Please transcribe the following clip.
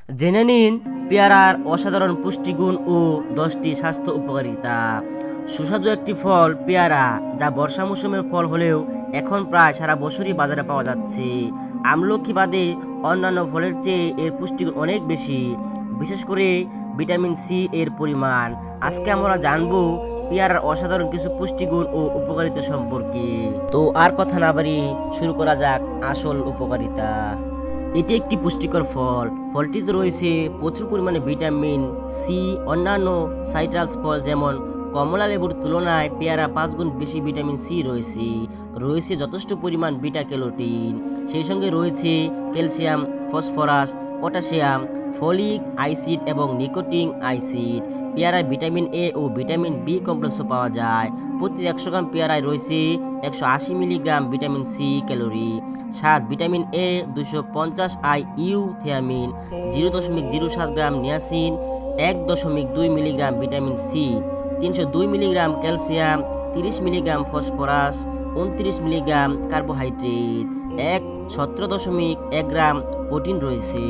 জেনে নিন পেয়ারার অসাধারণ পুষ্টিগুণ ও 10টি স্বাস্থ্য উপকারিতা। সুস্বাদু একটি ফল পেয়ারা, যা বর্ষা মৌসুমের ফল হলেও এখন প্রায় সারা বছরই বাজারে পাওয়া যাচ্ছে। আমলকি বাদে অন্যান্য ফলের চেয়ে এর পুষ্টিগুণ অনেক বেশি, বিশেষ করে ভিটামিন সি এর পরিমাণ। আজকে আমরা জানবো পেয়ারার অসাধারণ কিছু পুষ্টিগুণ ও উপকারিতা সম্পর্কে। তো আর কথা না বাড়িয়ে শুরু করা যাক আসল উপকারিতা। এটি একটি পুষ্টিকর ফল। ফলটিতে রয়েছে প্রচুর পরিমাণে ভিটামিন সি। অন্যান্য সাইট্রাস ফল যেমন কমলা লেবুর তুলনায় পেয়ারা 5 গুণ বেশি ভিটামিন সি রয়েছে যথেষ্ট পরিমাণ বিটা ক্যারোটিন। সেই সঙ্গে রয়েছে calcium, phosphorus, potassium, folic acid এবং নিকোটিক অ্যাসিড। পেয়ারায় ভিটামিন এ ও ভিটামিন বি কমপ্লেক্সও পাওয়া যায়। প্রতি 100 গ্রাম পেয়ারায় রয়েছে 180 মিলিগ্রাম ভিটামিন সি ক্যালোরি। স্বাদ: vitamin A 250 IU, thiamine 0.07 gram, niacin 1.2 milligram, vitamin C 302 milligram, calcium 30 milligram, phosphorus 29 milligram, carbohydrate 17.1 gram protein রয়েছে।